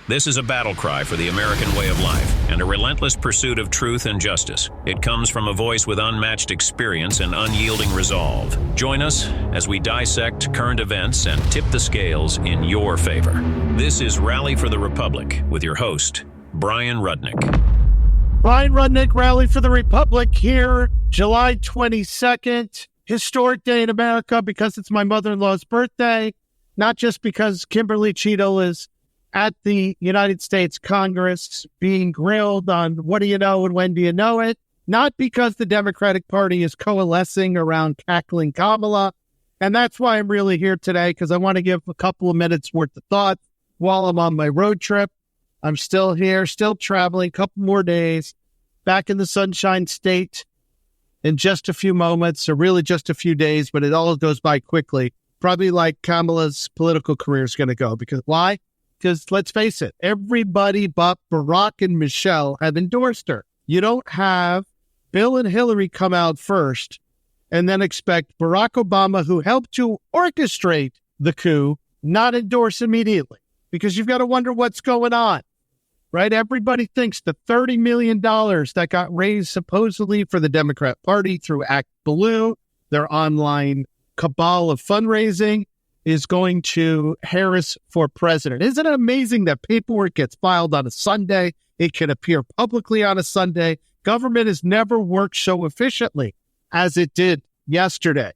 This is a battle cry for the American way of life and a relentless pursuit of truth and justice. It comes from a voice with unmatched experience and unyielding resolve. Join us as we dissect current events and tip the scales in your favor. This is Rally for the Republic with your host, Bryan Rudnick. Bryan Rudnick, Rally for the Republic here, July 22nd. Historic day in America because it's my mother-in-law's birthday, not just because Kimberly Cheadle is at the United States Congress being grilled on what do you know and when do you know it, not because the Democratic Party is coalescing around cackling Kamala. And that's why I'm really here today, because I want to give a couple of minutes worth of thought while I'm on my road trip. I'm still here, still traveling, a couple more days, back in the Sunshine State in just a few moments, or really just a few days, but it all goes by quickly. Probably like Kamala's political career is going to go. Because why? Because let's face it, everybody but Barack and Michelle have endorsed her. You don't have Bill and Hillary come out first and then expect Barack Obama, who helped to orchestrate the coup, not endorse immediately. Because you've got to wonder what's going on, right? Everybody thinks the $30 million that got raised supposedly for the Democrat Party through Act Blue, their online cabal of fundraising, is going to Harris for president. Isn't it amazing that paperwork gets filed on a Sunday? It can appear publicly on a Sunday. Government has never worked so efficiently as it did yesterday.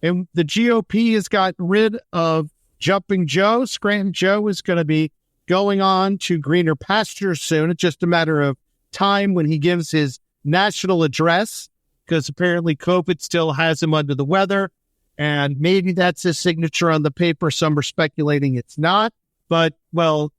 And the GOP has gotten rid of Jumping Joe. Scranton Joe is going to be going on to greener pastures soon. It's just a matter of time when he gives his national address, because apparently COVID still has him under the weather. And maybe that's his signature on the paper. Some are speculating it's not. But, well,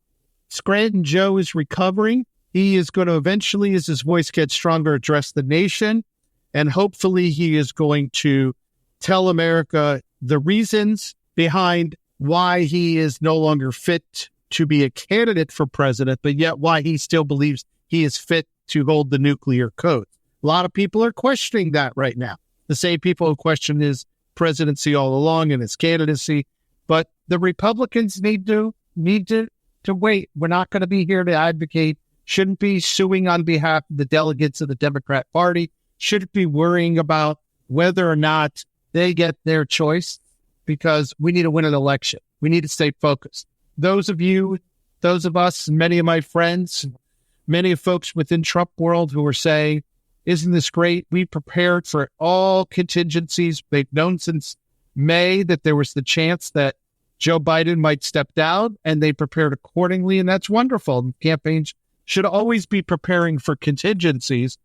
Scranton Joe is recovering. He is going to eventually, as his voice gets stronger, address the nation. And hopefully he is going to tell America the reasons behind why he is no longer fit to be a candidate for president, but yet why he still believes he is fit to hold the nuclear code. A lot of people are questioning that right now. The same people who question his presidency all along and his candidacy. But the Republicans need to wait. We're not going to be here to advocate. Shouldn't be suing on behalf of the delegates of the Democrat Party. Shouldn't be worrying about whether or not they get their choice, because we need to win an election. We need to stay focused. Those of us, many of my friends, many of folks within Trump world who are saying, isn't this great? We prepared for all contingencies. They've known since May that there was the chance that Joe Biden might step down, and they prepared accordingly, and that's wonderful. Campaigns should always be preparing for contingencies,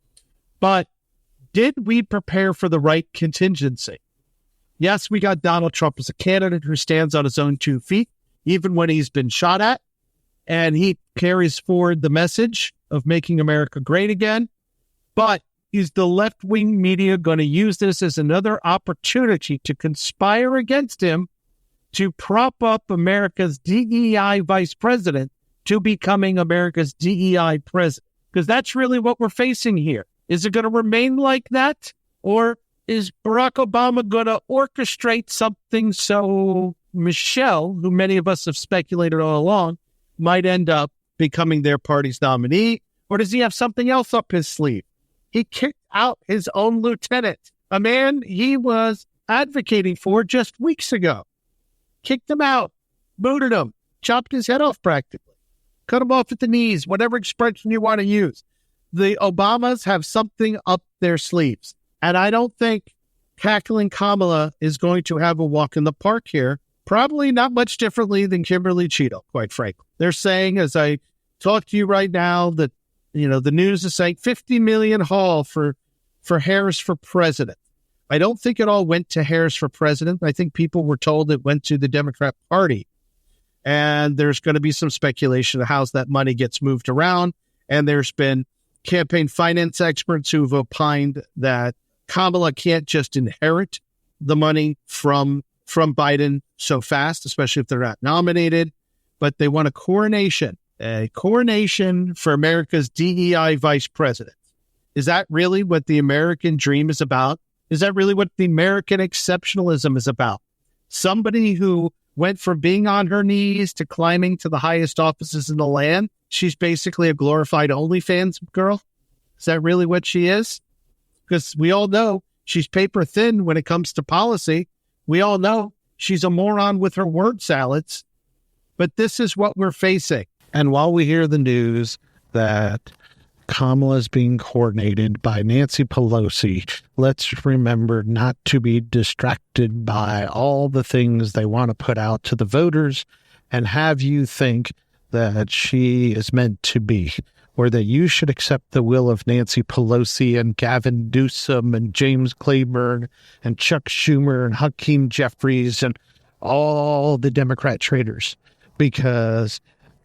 but did we prepare for the right contingency? Yes, we got Donald Trump as a candidate who stands on his own 2 feet, even when he's been shot at, and he carries forward the message of making America great again. But is the left-wing media going to use this as another opportunity to conspire against him to prop up America's DEI vice president to becoming America's DEI president? Because that's really what we're facing here. Is it going to remain like that? Or is Barack Obama going to orchestrate something so Michelle, who many of us have speculated all along, might end up becoming their party's nominee? Or does he have something else up his sleeve? He kicked out his own lieutenant, a man he was advocating for just weeks ago. Kicked him out, booted him, chopped his head off practically, cut him off at the knees, whatever expression you want to use. The Obamas have something up their sleeves. And I don't think cackling Kamala is going to have a walk in the park here. Probably not much differently than Kimberly Cheadle, quite frankly. They're saying, as I talk to you right now, that the news is saying $50 million haul for Harris for president. I don't think it all went to Harris for president. I think people were told it went to the Democrat Party. And there's going to be some speculation of how that money gets moved around. And there's been campaign finance experts who've opined that Kamala can't just inherit the money from Biden so fast, especially if they're not nominated, but they want a coronation for America's DEI vice president. Is that really what the American dream is about? Is that really what the American exceptionalism is about? Somebody who went from being on her knees to climbing to the highest offices in the land. She's basically a glorified OnlyFans girl. Is that really what she is? Because we all know she's paper thin when it comes to policy. We all know she's a moron with her word salads. But this is what we're facing. And while we hear the news that Kamala is being coordinated by Nancy Pelosi, let's remember not to be distracted by all the things they want to put out to the voters and have you think that she is meant to be, or that you should accept the will of Nancy Pelosi and Gavin Newsom and James Clyburn and Chuck Schumer and Hakeem Jeffries and all the Democrat traitors, because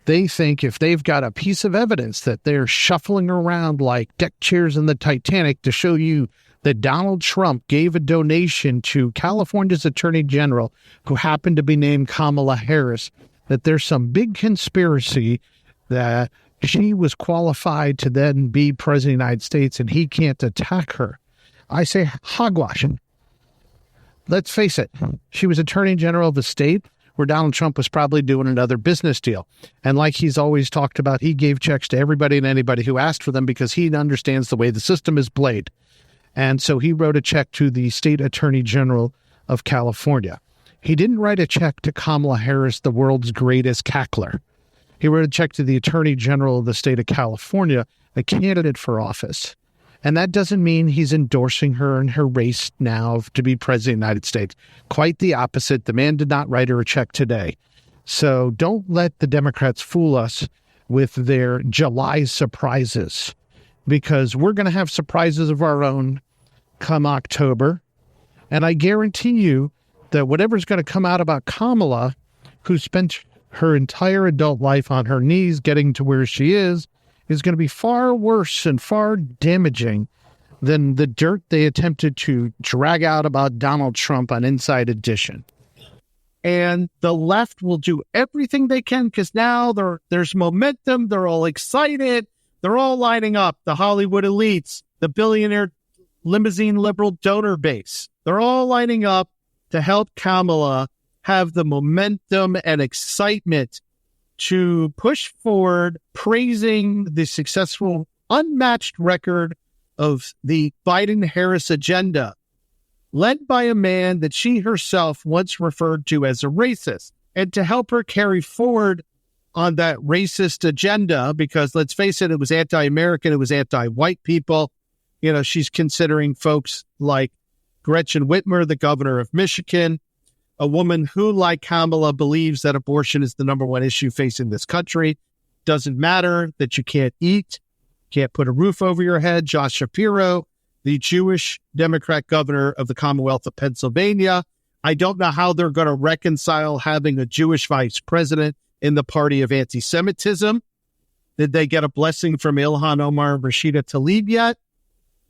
they think if they've got a piece of evidence that they're shuffling around like deck chairs in the Titanic to show you that Donald Trump gave a donation to California's Attorney General, who happened to be named Kamala Harris, that there's some big conspiracy that she was qualified to then be president of the United States and he can't attack her. I say hogwash. Let's face it. She was Attorney General of a state where Donald Trump was probably doing another business deal. And like he's always talked about, he gave checks to everybody and anybody who asked for them because he understands the way the system is played. And so he wrote a check to the state attorney general of California. He didn't write a check to Kamala Harris, the world's greatest cackler. He wrote a check to the attorney general of the state of California, a candidate for office. And that doesn't mean he's endorsing her in her race now to be president of the United States. Quite the opposite. The man did not write her a check today. So don't let the Democrats fool us with their July surprises, because we're going to have surprises of our own come October. And I guarantee you that whatever's going to come out about Kamala, who spent her entire adult life on her knees getting to where she is going to be far worse and far damaging than the dirt they attempted to drag out about Donald Trump on Inside Edition. And the left will do everything they can because now there's momentum. They're all excited. They're all lining up. The Hollywood elites, the billionaire limousine liberal donor base. They're all lining up to help Kamala have the momentum and excitement to push forward, praising the successful, unmatched record of the Biden-Harris agenda, led by a man that she herself once referred to as a racist. And to help her carry forward on that racist agenda, because let's face it, it was anti-American, it was anti-white people. You know, she's considering folks like Gretchen Whitmer, the governor of Michigan, a woman who, like Kamala, believes that abortion is the number one issue facing this country. Doesn't matter that you can't eat, can't put a roof over your head. Josh Shapiro, the Jewish Democrat governor of the Commonwealth of Pennsylvania. I don't know how they're going to reconcile having a Jewish vice president in the party of anti-Semitism. Did they get a blessing from Ilhan Omar and Rashida Tlaib yet?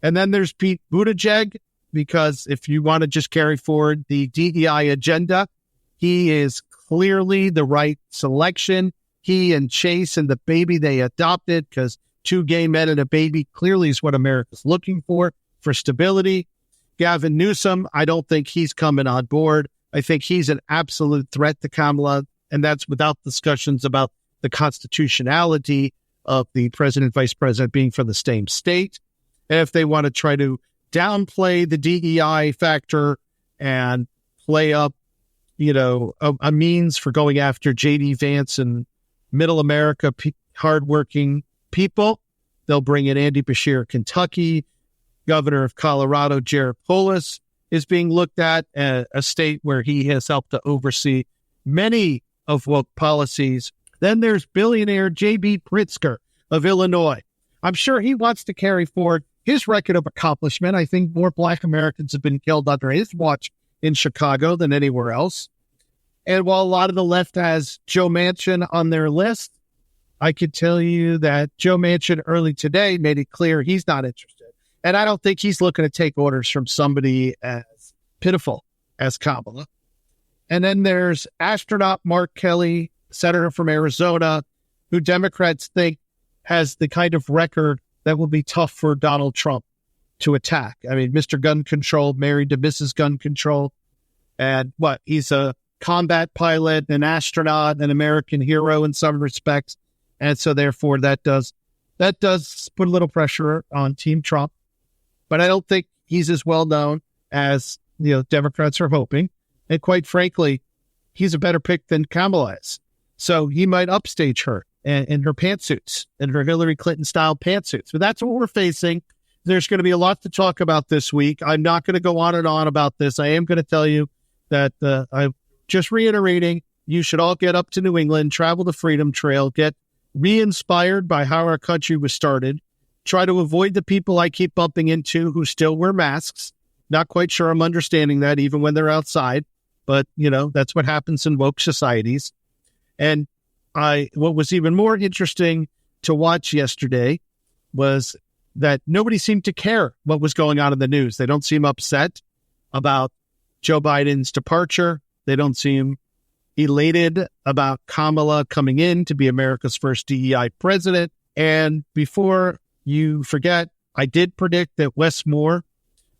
And then there's Pete Buttigieg, because if you want to just carry forward the DEI agenda, he is clearly the right selection. He and Chase and the baby they adopted, because 2 gay men and a baby clearly is what America's looking for stability. Gavin Newsom, I don't think he's coming on board. I think he's an absolute threat to Kamala, and that's without discussions about the constitutionality of the president, vice president being from the same state. And if they want to try to downplay the DEI factor and play up, a means for going after J.D. Vance and middle America, hardworking people, they'll bring in Andy Beshear of Kentucky. Governor of Colorado, Jared Polis, is being looked at, a state where he has helped to oversee many of woke policies. Then there's billionaire J.B. Pritzker of Illinois. I'm sure he wants to carry forward his record of accomplishment. I think more Black Americans have been killed under his watch in Chicago than anywhere else. And while a lot of the left has Joe Manchin on their list, I could tell you that Joe Manchin early today made it clear he's not interested. And I don't think he's looking to take orders from somebody as pitiful as Kamala. And then there's astronaut Mark Kelly, senator from Arizona, who Democrats think has the kind of record that will be tough for Donald Trump to attack. I mean, Mr. Gun Control, married to Mrs. Gun Control. And he's a combat pilot, an astronaut, an American hero in some respects. And so therefore that does put a little pressure on Team Trump. But I don't think he's as well known as Democrats are hoping. And quite frankly, he's a better pick than Kamala is. So he might upstage her in her pantsuits, in her Hillary Clinton-style pantsuits. But that's what we're facing. There's going to be a lot to talk about this week. I'm not going to go on and on about this. I am going to tell you that I'm just reiterating, you should all get up to New England, travel the Freedom Trail, get re-inspired by how our country was started, try to avoid the people I keep bumping into who still wear masks. Not quite sure I'm understanding that even when they're outside, but that's what happens in woke societies. And what was even more interesting to watch yesterday was that nobody seemed to care what was going on in the news. They don't seem upset about Joe Biden's departure. They don't seem elated about Kamala coming in to be America's first DEI president. And before you forget, I did predict that Wes Moore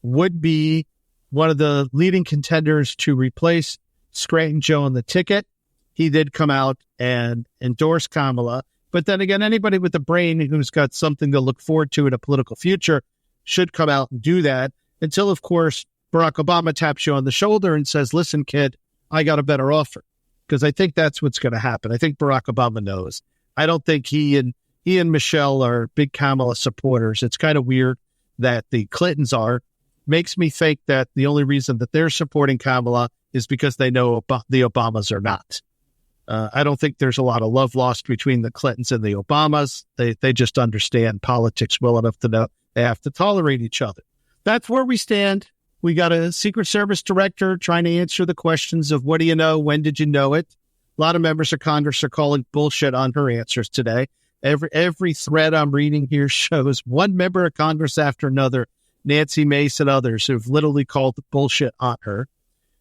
would be one of the leading contenders to replace Scranton Joe on the ticket. He did come out and endorse Kamala. But then again, anybody with a brain who's got something to look forward to in a political future should come out and do that until, of course, Barack Obama taps you on the shoulder and says, listen, kid, I got a better offer. Because I think that's what's going to happen. I think Barack Obama knows. I don't think he and Michelle are big Kamala supporters. It's kind of weird that the Clintons are. Makes me think that the only reason that they're supporting Kamala is because they know the Obamas are not. I don't think there's a lot of love lost between the Clintons and the Obamas. They just understand politics well enough to know they have to tolerate each other. That's where we stand. We got a Secret Service director trying to answer the questions of what do you know? When did you know it? A lot of members of Congress are calling bullshit on her answers today. Every thread I'm reading here shows one member of Congress after another, Nancy Mace and others, who've literally called bullshit on her.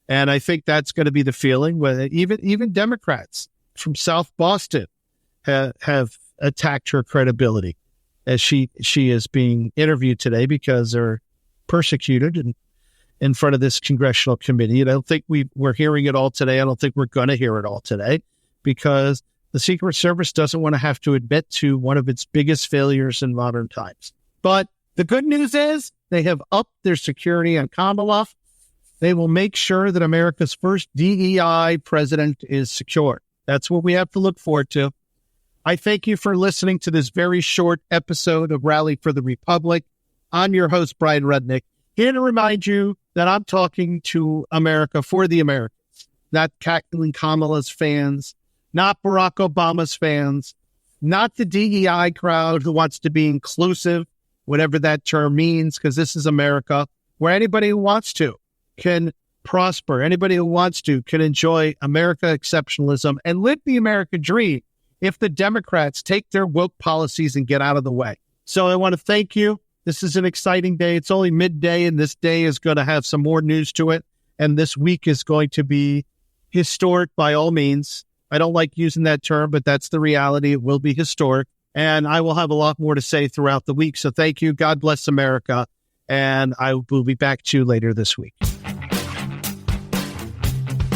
And I think that's going to be the feeling where even Democrats from South Boston have attacked her credibility as she is being interviewed today because they're persecuted and in front of this congressional committee. And I don't think we're hearing it all today. I don't think we're going to hear it all today because the Secret Service doesn't want to have to admit to one of its biggest failures in modern times. But the good news is they have upped their security on Kamala. They will make sure that America's first DEI president is secure. That's what we have to look forward to. I thank you for listening to this very short episode of Rally for the Republic. I'm your host, Bryan Rudnick, here to remind you that I'm talking to America for the Americans, not cackling Kamala's fans, not Barack Obama's fans, not the DEI crowd who wants to be inclusive, whatever that term means, because this is America, where anybody who wants to can prosper. Anybody who wants to can enjoy America exceptionalism and live the American dream if the Democrats take their woke policies and get out of the way. So I want to thank you. This is an exciting day. It's only midday, and this day is going to have some more news to it. And this week is going to be historic by all means. I don't like using that term, but that's the reality. It will be historic. And I will have a lot more to say throughout the week. So thank you. God bless America. And I will be back to you later this week.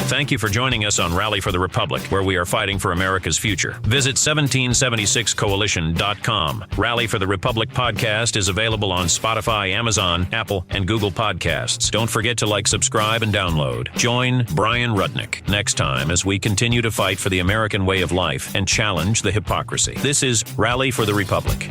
Thank you for joining us on Rally for the Republic, where we are fighting for America's future. Visit 1776coalition.com. Rally for the Republic podcast is available on Spotify, Amazon, Apple, and Google Podcasts. Don't forget to like, subscribe, and download. Join Bryan Rudnick next time as we continue to fight for the American way of life and challenge the hypocrisy. This is Rally for the Republic.